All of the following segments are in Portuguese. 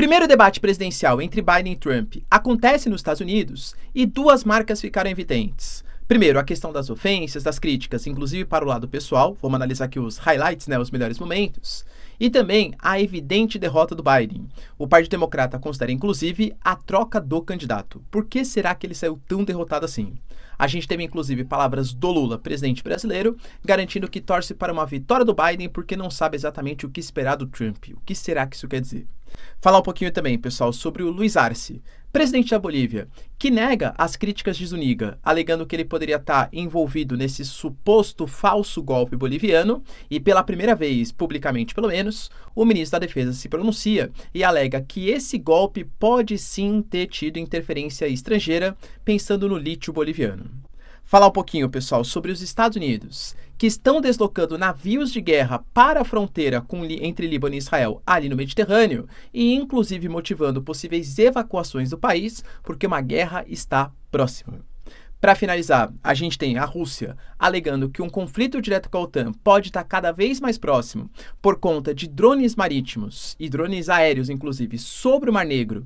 primeiro debate presidencial entre Biden e Trump acontece nos Estados Unidos e duas marcas ficaram evidentes. Primeiro, a questão das ofensas, das críticas, inclusive para o lado pessoal, vamos analisar aqui os highlights, os melhores momentos, e também a evidente derrota do Biden. O Partido Democrata considera, inclusive, a troca do candidato. Por que será que ele saiu tão derrotado assim? A gente teve, inclusive, palavras do Lula, presidente brasileiro, garantindo que torce para uma vitória do Biden porque não sabe exatamente o que esperar do Trump. O que será que isso quer dizer? Falar um pouquinho também, pessoal, sobre o Luiz Arce, presidente da Bolívia, que nega as críticas de Zuniga, alegando que ele poderia estar envolvido nesse suposto falso golpe boliviano, e pela primeira vez, publicamente pelo menos, o ministro da Defesa se pronuncia e alega que esse golpe pode sim ter tido interferência estrangeira, pensando no lítio boliviano. Falar um pouquinho, pessoal, sobre os Estados Unidos, que estão deslocando navios de guerra para a fronteira entre Líbano e Israel, ali no Mediterrâneo, e inclusive motivando possíveis evacuações do país, porque uma guerra está próxima. Para finalizar, a gente tem a Rússia alegando que um conflito direto com a OTAN pode estar cada vez mais próximo por conta de drones marítimos e drones aéreos, inclusive, sobre o Mar Negro,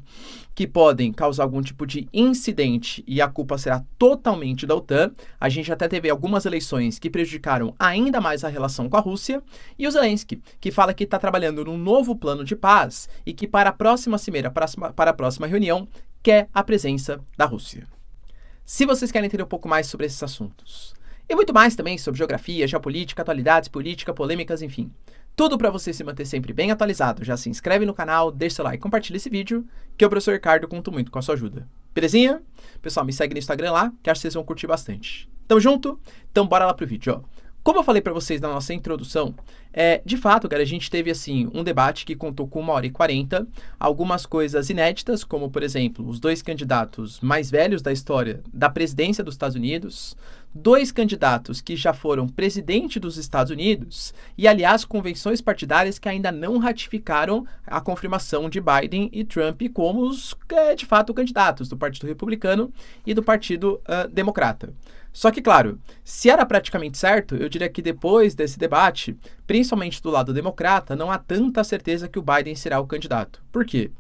que podem causar algum tipo de incidente e a culpa será totalmente da OTAN. A gente até teve algumas eleições que prejudicaram ainda mais a relação com a Rússia. E o Zelensky, que fala que está trabalhando num novo plano de paz e que para a próxima cimeira, para a próxima reunião, quer a presença da Rússia. Se vocês querem entender um pouco mais sobre esses assuntos, e muito mais também sobre geografia, geopolítica, atualidades, política, polêmicas, enfim, tudo para você se manter sempre bem atualizado, já se inscreve no canal, deixa seu like, compartilha esse vídeo, que eu, professor Ricardo, conto muito com a sua ajuda. Belezinha? Pessoal, me segue no Instagram lá, que acho que vocês vão curtir bastante. Tamo junto? Então bora lá pro vídeo, ó. Como eu falei para vocês na nossa introdução, de fato, cara, a gente teve assim um debate que contou com 1h40, algumas coisas inéditas, como por exemplo, os dois candidatos mais velhos da história da presidência dos Estados Unidos, dois candidatos que já foram presidente dos Estados Unidos e, aliás, convenções partidárias que ainda não ratificaram a confirmação de Biden e Trump como os, de fato, candidatos do Partido Republicano e do Partido Democrata. Só que, claro, se era praticamente certo, eu diria que depois desse debate, principalmente do lado democrata, não há tanta certeza que o Biden será o candidato. Por quê?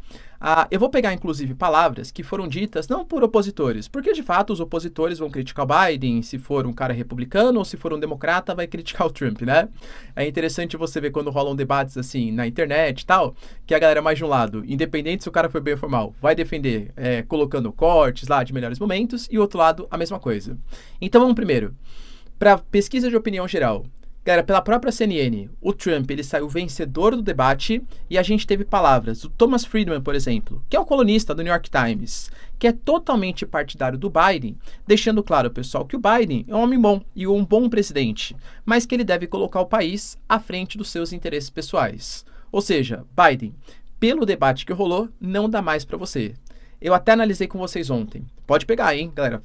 Eu vou pegar, inclusive, palavras que foram ditas não por opositores, porque, de fato, os opositores vão criticar o Biden, se for um cara republicano ou se for um democrata, vai criticar o Trump, né? É interessante você ver quando rolam debates, assim, na internet e tal, que a galera mais de um lado, independente se o cara foi bem ou formal, vai defender colocando cortes lá de melhores momentos, e o outro lado, a mesma coisa. Então, vamos primeiro para pesquisa de opinião geral. Galera, pela própria CNN, o Trump ele saiu vencedor do debate e a gente teve palavras do Thomas Friedman, por exemplo, que é o colunista do New York Times, que é totalmente partidário do Biden, deixando claro, pessoal, que o Biden é um homem bom e um bom presidente, mas que ele deve colocar o país à frente dos seus interesses pessoais. Ou seja, Biden, pelo debate que rolou, não dá mais para você. Eu até analisei com vocês ontem. Pode pegar, hein, galera?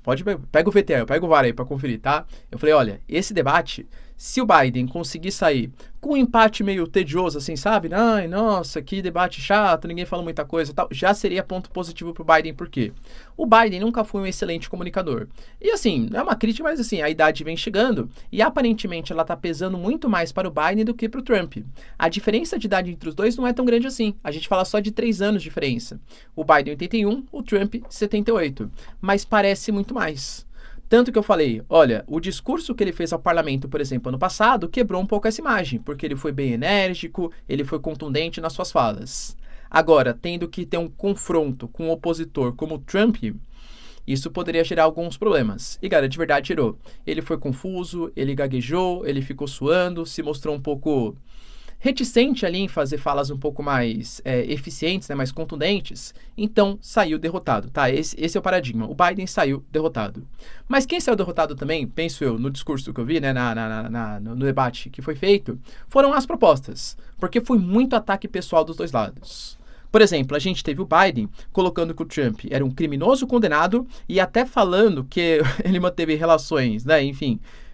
Pega o VTR, pega o VAR aí pra conferir, tá? Eu falei, olha, esse debate, se o Biden conseguir sair com um empate meio tedioso, assim, sabe? Ai, nossa, que debate chato, ninguém fala muita coisa e tal, já seria ponto positivo pro Biden, por quê? O Biden nunca foi um excelente comunicador. E assim, não é uma crítica, mas assim, a idade vem chegando e aparentemente ela tá pesando muito mais para o Biden do que pro Trump. A diferença de idade entre os dois não é tão grande assim. A gente fala só de 3 anos de diferença. O Biden 81, o Trump 78. Mas parece muito mais. Tanto que eu falei, olha, o discurso que ele fez ao parlamento, por exemplo, ano passado, quebrou um pouco essa imagem, porque ele foi bem enérgico, ele foi contundente nas suas falas. Agora, tendo que ter um confronto com um opositor como o Trump, isso poderia gerar alguns problemas. E, cara, de verdade gerou. Ele foi confuso, ele gaguejou, ele ficou suando, se mostrou um pouco reticente ali em fazer falas um pouco mais eficientes, mais contundentes, então saiu derrotado, tá? Esse é o paradigma. O Biden saiu derrotado. Mas quem saiu derrotado também, penso eu, no discurso que eu vi, no debate que foi feito, foram as propostas, porque foi muito ataque pessoal dos dois lados. Por exemplo, a gente teve o Biden colocando que o Trump era um criminoso condenado e até falando que ele manteve relações,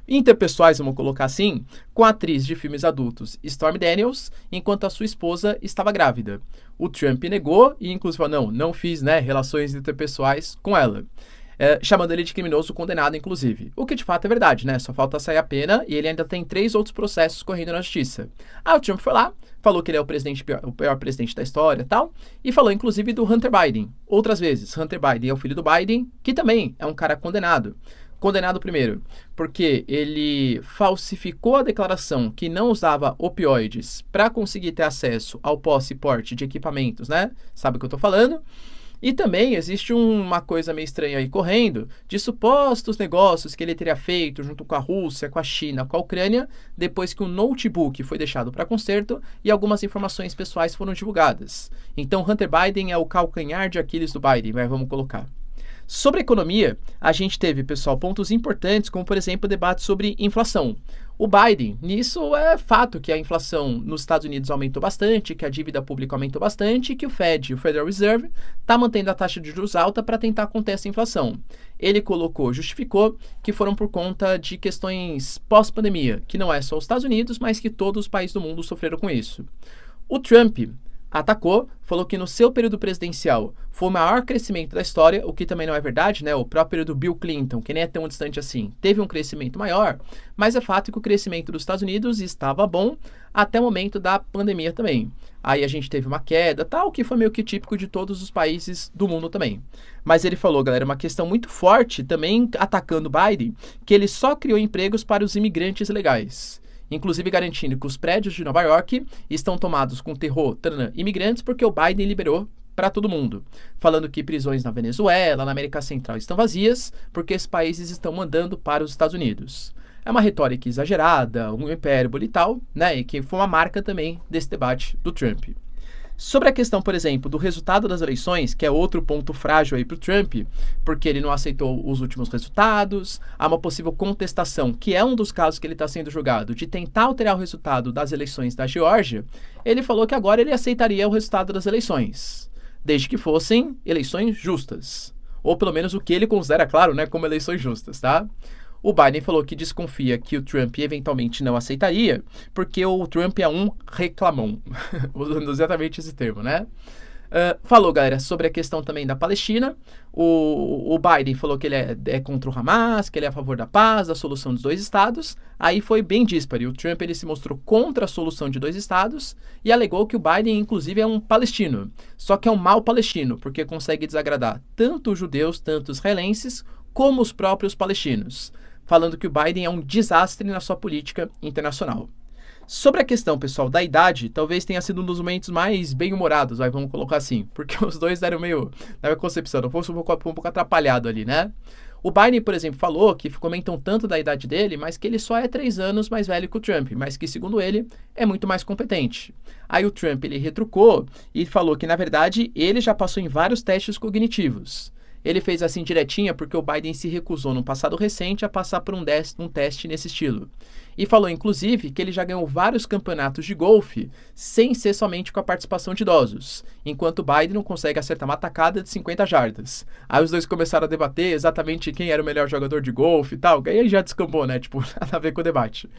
interpessoais, vamos colocar assim, com a atriz de filmes adultos Stormy Daniels, enquanto a sua esposa estava grávida. O Trump negou e inclusive falou, não fiz relações interpessoais com ela. chamando ele de criminoso condenado, inclusive. O que de fato é verdade, né? Só falta sair a pena e ele ainda tem 3 outros processos correndo na justiça. Aí o Trump foi lá, falou que ele é o pior presidente da história e tal, e falou inclusive do Hunter Biden. Outras vezes, Hunter Biden é o filho do Biden, que também é um cara condenado. Condenado primeiro, porque ele falsificou a declaração que não usava opioides para conseguir ter acesso ao posse e porte de equipamentos, né? Sabe o que eu tô falando? E também existe uma coisa meio estranha aí correndo de supostos negócios que ele teria feito junto com a Rússia, com a China, com a Ucrânia, depois que um notebook foi deixado para conserto e algumas informações pessoais foram divulgadas. Então, Hunter Biden é o calcanhar de Aquiles do Biden, vamos colocar. Sobre a economia, a gente teve, pessoal, pontos importantes, como, por exemplo, o debate sobre inflação. O Biden, nisso é fato que a inflação nos Estados Unidos aumentou bastante, que a dívida pública aumentou bastante e que o Fed, o Federal Reserve, está mantendo a taxa de juros alta para tentar conter essa inflação. Ele justificou que foram por conta de questões pós-pandemia, que não é só os Estados Unidos, mas que todos os países do mundo sofreram com isso. O Trump atacou, falou que no seu período presidencial foi o maior crescimento da história, o que também não é verdade, né? O próprio período Bill Clinton, que nem é tão distante assim, teve um crescimento maior, mas é fato que o crescimento dos Estados Unidos estava bom até o momento da pandemia também. Aí a gente teve uma queda, tal, que foi meio que típico de todos os países do mundo também. Mas ele falou, galera, uma questão muito forte, também atacando Biden, que ele só criou empregos para os imigrantes legais. Inclusive garantindo que os prédios de Nova York estão tomados com terror imigrantes porque o Biden liberou para todo mundo. Falando que prisões na Venezuela, na América Central estão vazias porque esses países estão mandando para os Estados Unidos. É uma retórica exagerada, um hipérbole e tal, né? E que foi uma marca também desse debate do Trump. Sobre a questão, por exemplo, do resultado das eleições, que é outro ponto frágil aí para o Trump, porque ele não aceitou os últimos resultados, há uma possível contestação, que é um dos casos que ele está sendo julgado, de tentar alterar o resultado das eleições da Geórgia. Ele falou que agora ele aceitaria o resultado das eleições, desde que fossem eleições justas. Ou pelo menos o que ele considera, claro, né, como eleições justas, tá? O Biden falou que desconfia que o Trump eventualmente não aceitaria, porque o Trump é um reclamão, usando exatamente esse termo, né? Falou, galera, sobre a questão também da Palestina. O Biden falou que ele é contra o Hamas, que ele é a favor da paz, da solução dos 2 estados. Aí foi bem díspare. O Trump ele se mostrou contra a solução de 2 estados e alegou que o Biden, inclusive, é um palestino. Só que é um mau palestino, porque consegue desagradar tanto os judeus, tanto os israelenses, como os próprios palestinos, falando que o Biden é um desastre na sua política internacional. Sobre a questão, pessoal, da idade, talvez tenha sido um dos momentos mais bem-humorados, vamos colocar assim, porque os dois deram meio, na minha concepção, não fosse um pouco atrapalhado ali, né? O Biden, por exemplo, falou que comentam tanto da idade dele, mas que ele só é 3 anos mais velho que o Trump, mas que, segundo ele, é muito mais competente. Aí o Trump, ele retrucou e falou que, na verdade, ele já passou em vários testes cognitivos. Ele fez assim direitinha porque o Biden se recusou no passado recente a passar por um teste nesse estilo. E falou, inclusive, que ele já ganhou vários campeonatos de golfe sem ser somente com a participação de idosos, enquanto o Biden não consegue acertar uma tacada de 50 jardas. Aí os dois começaram a debater exatamente quem era o melhor jogador de golfe e tal, aí já descambou, né, tipo, nada a ver com o debate.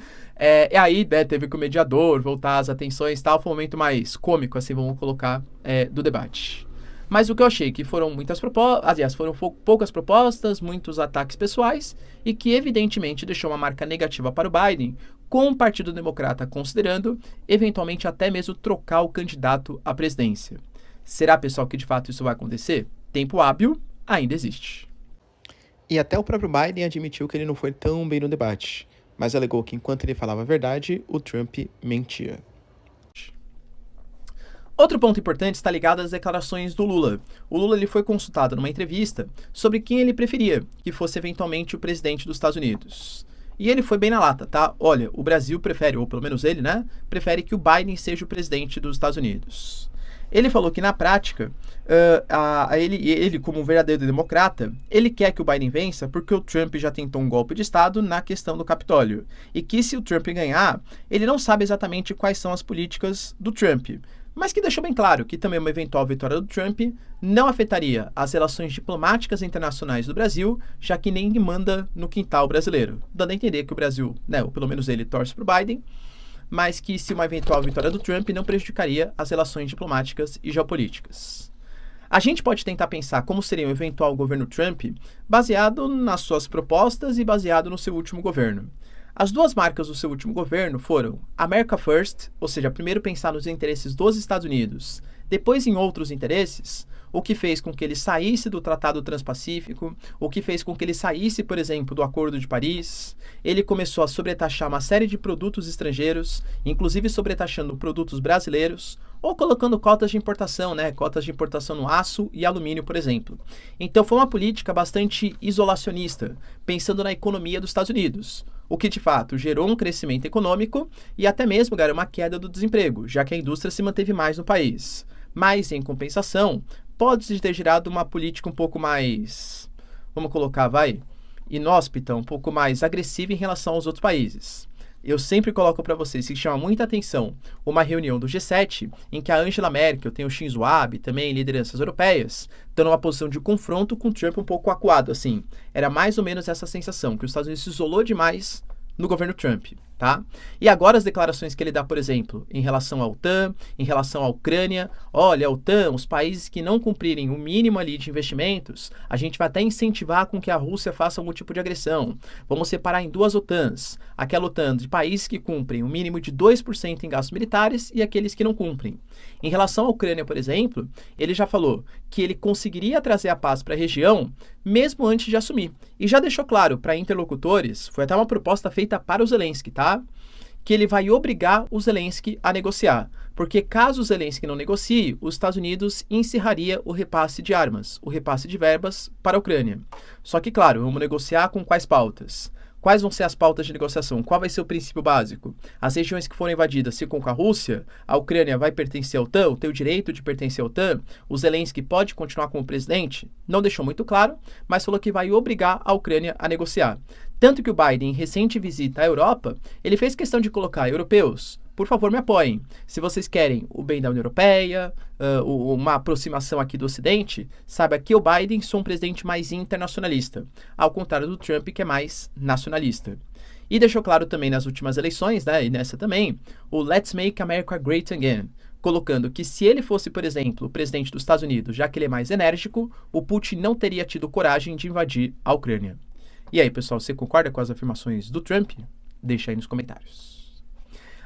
E aí, né, teve que o mediador voltar as atenções e tal, foi um momento mais cômico, assim, vamos colocar, do debate. Mas o que eu achei que foram muitas propostas, aliás, foram poucas propostas, muitos ataques pessoais e que evidentemente deixou uma marca negativa para o Biden, com o Partido Democrata considerando eventualmente até mesmo trocar o candidato à presidência. Será, pessoal, que de fato isso vai acontecer? Tempo hábil ainda existe. E até o próprio Biden admitiu que ele não foi tão bem no debate, mas alegou que enquanto ele falava a verdade, o Trump mentia. Outro ponto importante está ligado às declarações do Lula. O Lula ele foi consultado numa entrevista sobre quem ele preferia que fosse eventualmente o presidente dos Estados Unidos. E ele foi bem na lata, tá? Olha, o Brasil prefere, ou pelo menos ele, né? Prefere que o Biden seja o presidente dos Estados Unidos. Ele falou que na prática, ele como um verdadeiro democrata, ele quer que o Biden vença porque o Trump já tentou um golpe de Estado na questão do Capitólio. E que se o Trump ganhar, ele não sabe exatamente quais são as políticas do Trump, mas que deixou bem claro que também uma eventual vitória do Trump não afetaria as relações diplomáticas internacionais do Brasil, já que nem manda no quintal brasileiro, dando a entender que o Brasil, né, ou pelo menos ele torce para o Biden, mas que se uma eventual vitória do Trump não prejudicaria as relações diplomáticas e geopolíticas. A gente pode tentar pensar como seria um eventual governo Trump baseado nas suas propostas e baseado no seu último governo. As duas marcas do seu último governo foram America First, ou seja, primeiro pensar nos interesses dos Estados Unidos, depois em outros interesses, o que fez com que ele saísse do Tratado Transpacífico, o que fez com que ele saísse, por exemplo, do Acordo de Paris. Ele começou a sobretaxar uma série de produtos estrangeiros, inclusive sobretaxando produtos brasileiros, ou colocando cotas de importação, cotas de importação no aço e alumínio, por exemplo. Então foi uma política bastante isolacionista, pensando na economia dos Estados Unidos, o que de fato gerou um crescimento econômico e até mesmo, uma queda do desemprego, já que a indústria se manteve mais no país. Mas, em compensação, pode ter gerado uma política um pouco mais, vamos colocar, inóspita, um pouco mais agressiva em relação aos outros países. Eu sempre coloco para vocês que chama muita atenção uma reunião do G7 em que a Angela Merkel, tem o Shinzo Abe, também lideranças europeias, estão numa posição de confronto com o Trump um pouco acuado, assim. Era mais ou menos essa sensação, que os Estados Unidos se isolou demais no governo Trump, tá? E agora as declarações que ele dá, por exemplo, em relação à OTAN, em relação à Ucrânia, olha, a OTAN, os países que não cumprirem o mínimo ali de investimentos, a gente vai até incentivar com que a Rússia faça algum tipo de agressão. Vamos separar em duas OTANs, aquela OTAN de países que cumprem o mínimo de 2% em gastos militares e aqueles que não cumprem. Em relação à Ucrânia, por exemplo, ele já falou que ele conseguiria trazer a paz para a região mesmo antes de assumir. E já deixou claro para interlocutores, foi até uma proposta feita para o Zelensky, tá? Que ele vai obrigar o Zelensky a negociar. Porque caso o Zelensky não negocie, os Estados Unidos encerraria o repasse de armas, o repasse de verbas para a Ucrânia. Só que, claro, vamos negociar com quais pautas? Quais vão ser as pautas de negociação? Qual vai ser o princípio básico? As regiões que forem invadidas ficam com a Rússia? A Ucrânia vai pertencer à OTAN? Tem o direito de pertencer à OTAN? O Zelensky pode continuar como presidente? Não deixou muito claro, mas falou que vai obrigar a Ucrânia a negociar. Tanto que o Biden, em recente visita à Europa, ele fez questão de colocar europeus, por favor, me apoiem. Se vocês querem o bem da União Europeia, uma aproximação aqui do Ocidente, saiba que o Biden sou um presidente mais internacionalista, ao contrário do Trump, que é mais nacionalista. E deixou claro também nas últimas eleições, e nessa também, o Let's Make America Great Again, colocando que se ele fosse, por exemplo, o presidente dos Estados Unidos, já que ele é mais enérgico, o Putin não teria tido coragem de invadir a Ucrânia. E aí, pessoal, você concorda com as afirmações do Trump? Deixa aí nos comentários.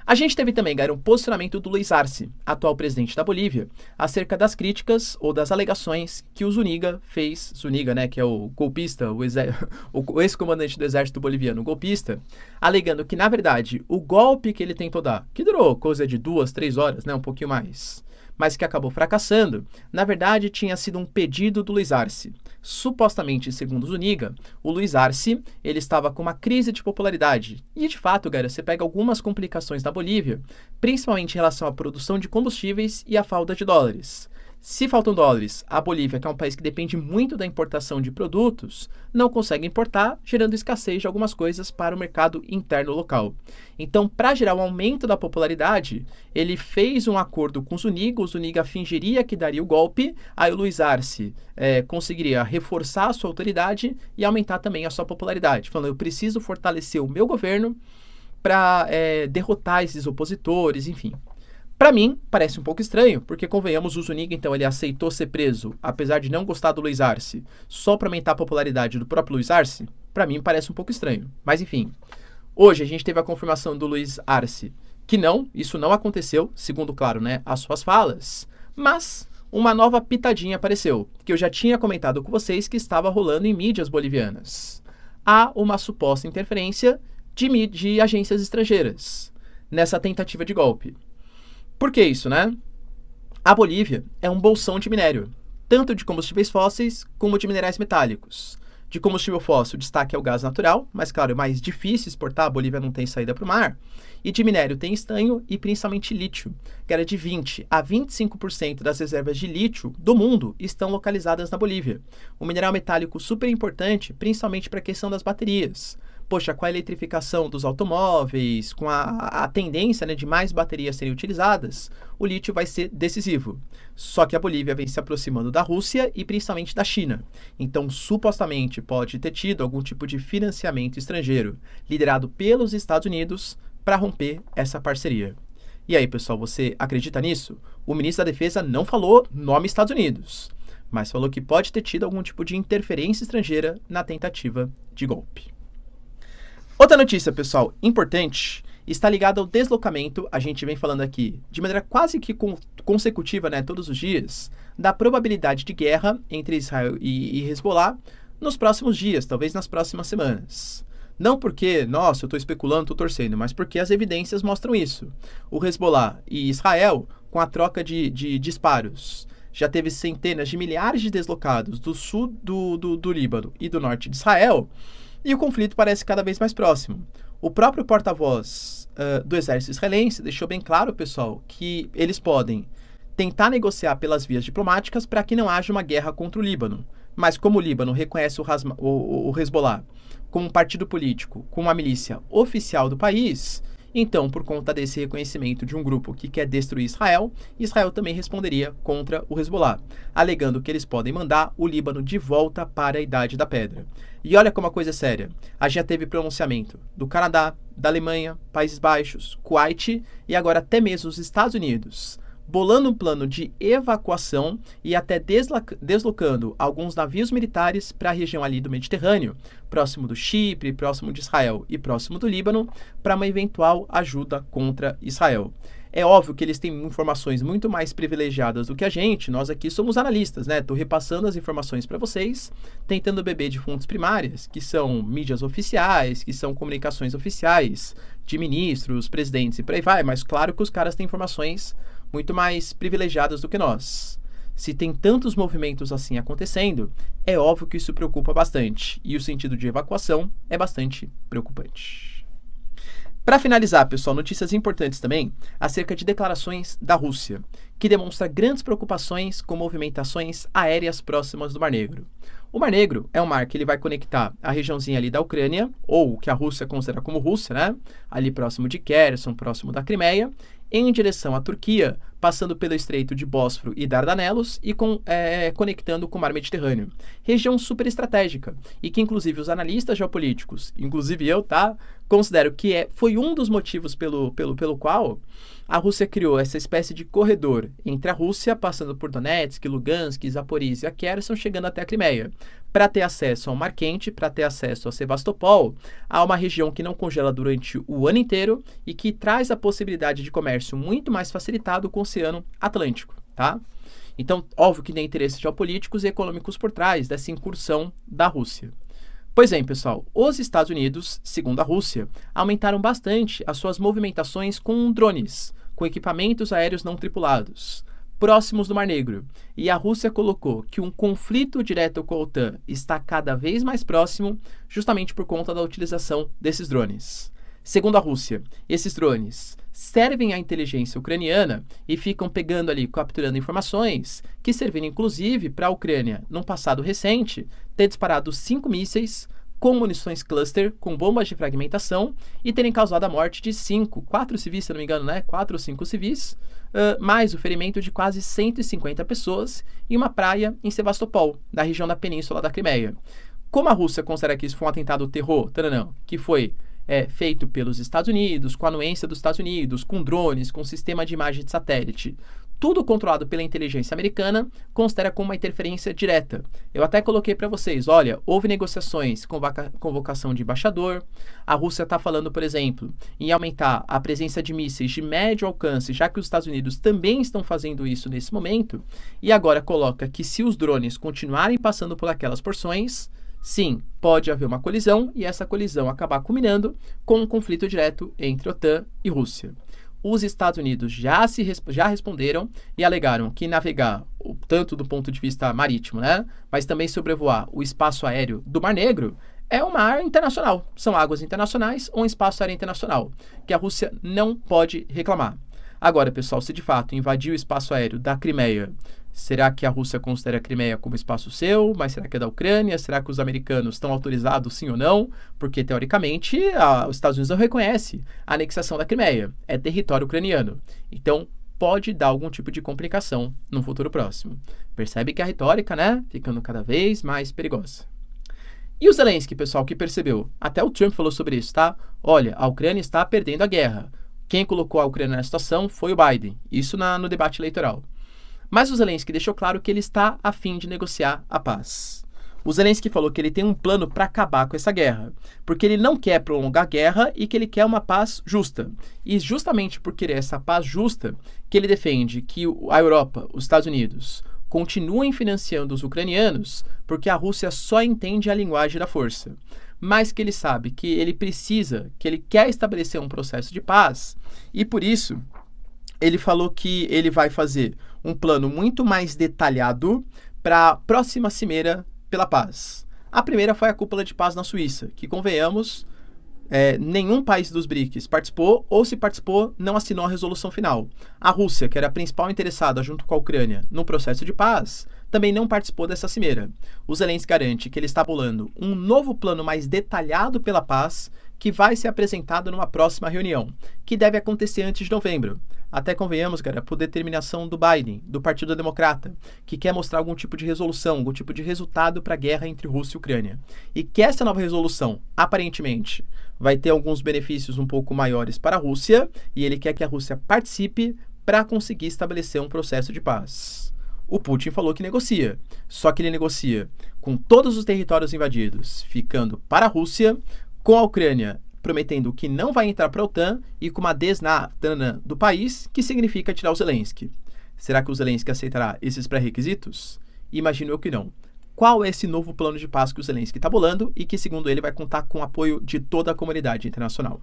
A gente teve também, um posicionamento do Luiz Arce, atual presidente da Bolívia, acerca das críticas ou das alegações que o Zuniga fez, que é o golpista, o ex-comandante do exército boliviano, golpista, alegando que, na verdade, o golpe que ele tentou dar, que durou coisa de 2, 3 horas, um pouquinho mais, mas que acabou fracassando, na verdade tinha sido um pedido do Luiz Arce. Supostamente, segundo Zuniga, o Luiz Arce, ele estava com uma crise de popularidade. E, de fato, você pega algumas complicações na Bolívia, principalmente em relação à produção de combustíveis e à falta de dólares. Se faltam dólares, a Bolívia, que é um país que depende muito da importação de produtos, não consegue importar, gerando escassez de algumas coisas para o mercado interno local. Então, para gerar um aumento da popularidade, ele fez um acordo com o Zuniga fingiria que daria o golpe, aí o Luiz Arce conseguiria reforçar a sua autoridade e aumentar também a sua popularidade, falando, eu preciso fortalecer o meu governo para derrotar esses opositores, enfim. Para mim, parece um pouco estranho, porque, convenhamos, o Zuniga, então, ele aceitou ser preso, apesar de não gostar do Luiz Arce, só para aumentar a popularidade do próprio Luiz Arce? Para mim, parece um pouco estranho. Mas, enfim, hoje a gente teve a confirmação do Luiz Arce que isso não aconteceu, segundo, claro, as suas falas, mas uma nova pitadinha apareceu, que eu já tinha comentado com vocês que estava rolando em mídias bolivianas. Há uma suposta interferência de agências estrangeiras nessa tentativa de golpe. Por que isso, A Bolívia é um bolsão de minério, tanto de combustíveis fósseis como de minerais metálicos. De combustível fóssil, o destaque é o gás natural, mas, claro, é mais difícil exportar, a Bolívia não tem saída para o mar. E de minério tem estanho e principalmente lítio, que era de 20% a 25% das reservas de lítio do mundo estão localizadas na Bolívia. Um mineral metálico super importante, principalmente para a questão das baterias. Poxa, com a eletrificação dos automóveis, com a tendência de mais baterias serem utilizadas, o lítio vai ser decisivo. Só que a Bolívia vem se aproximando da Rússia e principalmente da China. Então, supostamente, pode ter tido algum tipo de financiamento estrangeiro, liderado pelos Estados Unidos, para romper essa parceria. E aí, pessoal, você acredita nisso? O ministro da Defesa não falou nome Estados Unidos, mas falou que pode ter tido algum tipo de interferência estrangeira na tentativa de golpe. Outra notícia, pessoal, importante, está ligada ao deslocamento, a gente vem falando aqui de maneira quase que consecutiva, né, todos os dias, da probabilidade de guerra entre Israel e Hezbollah nos próximos dias, talvez nas próximas semanas. Não porque, nossa, eu estou especulando, estou torcendo, mas porque as evidências mostram isso. O Hezbollah e Israel, com a troca de disparos, já teve centenas de milhares de deslocados do sul do Líbano e do norte de Israel, e o conflito parece cada vez mais próximo. O próprio porta-voz do exército israelense deixou bem claro, pessoal, que eles podem tentar negociar pelas vias diplomáticas para que não haja uma guerra contra o Líbano. Mas como o Líbano reconhece o Hezbollah como um partido político, com uma milícia oficial do país, então, por conta desse reconhecimento de um grupo que quer destruir Israel, Israel também responderia contra o Hezbollah, alegando que eles podem mandar o Líbano de volta para a Idade da Pedra. E olha como a coisa é séria. A gente já teve pronunciamento do Canadá, da Alemanha, Países Baixos, Kuwait e agora até mesmo os Estados Unidos, bolando um plano de evacuação e até deslocando alguns navios militares para a região ali do Mediterrâneo, próximo do Chipre, próximo de Israel e próximo do Líbano, para uma eventual ajuda contra Israel. É óbvio que eles têm informações muito mais privilegiadas do que a gente, nós aqui somos analistas, né? Estou repassando as informações para vocês, tentando beber de fontes primárias, que são mídias oficiais, que são comunicações oficiais de ministros, presidentes e por aí vai, mas claro que os caras têm informações muito mais privilegiadas do que nós. Se tem tantos movimentos assim acontecendo, é óbvio que isso preocupa bastante, e o sentido de evacuação é bastante preocupante. Para finalizar, pessoal, notícias importantes também acerca de declarações da Rússia, que demonstra grandes preocupações com movimentações aéreas próximas do Mar Negro. O Mar Negro é um mar que ele vai conectar a regiãozinha ali da Ucrânia, ou o que a Rússia considera como Rússia, né? Ali próximo de Kherson, próximo da Crimeia, em direção à Turquia, passando pelo Estreito de Bósforo e Dardanelos e conectando com o Mar Mediterrâneo. Região super estratégica e que, inclusive, os analistas geopolíticos, inclusive eu, considero que foi um dos motivos pelo qual a Rússia criou essa espécie de corredor entre a Rússia, passando por Donetsk, Lugansk, Zaporizhia, Kherson, chegando até a Crimeia, para ter acesso ao Mar Quente, para ter acesso a Sevastopol, a uma região que não congela durante o ano inteiro e que traz a possibilidade de comércio muito mais facilitado com o Oceano Atlântico, tá? Então, óbvio que tem interesses geopolíticos e econômicos por trás dessa incursão da Rússia. Pois bem, pessoal, os Estados Unidos, segundo a Rússia, aumentaram bastante as suas movimentações com drones, com equipamentos aéreos não tripulados, próximos do Mar Negro. E a Rússia colocou que um conflito direto com a OTAN está cada vez mais próximo, justamente por conta da utilização desses drones. Segundo a Rússia, esses drones servem à inteligência ucraniana e ficam pegando ali, capturando informações que serviram inclusive para a Ucrânia, num passado recente, ter disparado 5 mísseis com munições cluster, com bombas de fragmentação e terem causado a morte de 4 civis, se não me engano, né? 4 ou 5 civis, mais o ferimento de quase 150 pessoas em uma praia em Sevastopol, na região da Península da Crimeia. Como a Rússia considera que isso foi um atentado ao terror, que foi feito pelos Estados Unidos, com a anuência dos Estados Unidos, com drones, com sistema de imagem de satélite, tudo controlado pela inteligência americana, considera como uma interferência direta. Eu até coloquei para vocês, olha, houve negociações com convocação de embaixador, a Rússia está falando, por exemplo, em aumentar a presença de mísseis de médio alcance, já que os Estados Unidos também estão fazendo isso nesse momento, e agora coloca que se os drones continuarem passando por aquelas porções, sim, pode haver uma colisão e essa colisão acabar culminando com um conflito direto entre OTAN e Rússia. Os Estados Unidos já responderam e alegaram que navegar, tanto do ponto de vista marítimo, né, mas também sobrevoar o espaço aéreo do Mar Negro, é um mar internacional. São águas internacionais ou um espaço aéreo internacional, que a Rússia não pode reclamar. Agora, pessoal, se de fato invadir o espaço aéreo da Crimeia, será que a Rússia considera a Crimeia como espaço seu? Mas será que é da Ucrânia? Será que os americanos estão autorizados, sim ou não? Porque, teoricamente, os Estados Unidos não reconhece a anexação da Crimeia. É território ucraniano. Então, pode dar algum tipo de complicação no futuro próximo. Percebe que a retórica, né, ficando cada vez mais perigosa. E o Zelensky, pessoal, que percebeu? Até o Trump falou sobre isso, tá? Olha, a Ucrânia está perdendo a guerra. Quem colocou a Ucrânia na situação foi o Biden. Isso no debate eleitoral. Mas o Zelensky deixou claro que ele está a fim de negociar a paz. O Zelensky falou que ele tem um plano para acabar com essa guerra, porque ele não quer prolongar a guerra e que ele quer uma paz justa. E justamente por querer essa paz justa, que ele defende que a Europa, os Estados Unidos, continuem financiando os ucranianos, porque a Rússia só entende a linguagem da força. Mas que ele sabe que ele quer estabelecer um processo de paz, e por isso ele falou que ele vai fazer um plano muito mais detalhado para a próxima cimeira pela paz. A primeira foi a cúpula de paz na Suíça, que, convenhamos, nenhum país dos BRICS participou, ou se participou, não assinou a resolução final. A Rússia, que era a principal interessada, junto com a Ucrânia, no processo de paz, também não participou dessa cimeira. O Zelensky garante que ele está bolando um novo plano mais detalhado pela paz, que vai ser apresentado numa próxima reunião, que deve acontecer antes de novembro. Até convenhamos, galera, por determinação do Biden, do Partido Democrata, que quer mostrar algum tipo de resolução, algum tipo de resultado para a guerra entre Rússia e Ucrânia. E que essa nova resolução, aparentemente, vai ter alguns benefícios um pouco maiores para a Rússia, e ele quer que a Rússia participe para conseguir estabelecer um processo de paz. O Putin falou que negocia, só que ele negocia com todos os territórios invadidos, ficando para a Rússia, com a Ucrânia prometendo que não vai entrar para a OTAN e com uma desnatana do país, que significa tirar o Zelensky. Será que o Zelensky aceitará esses pré-requisitos? Imagino eu que não. Qual é esse novo plano de paz que o Zelensky está bolando e que, segundo ele, vai contar com o apoio de toda a comunidade internacional?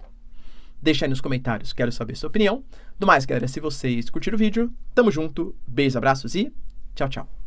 Deixa aí nos comentários, quero saber sua opinião. Do mais, galera, se vocês curtiram o vídeo, tamo junto, beijos, abraços e tchau, tchau.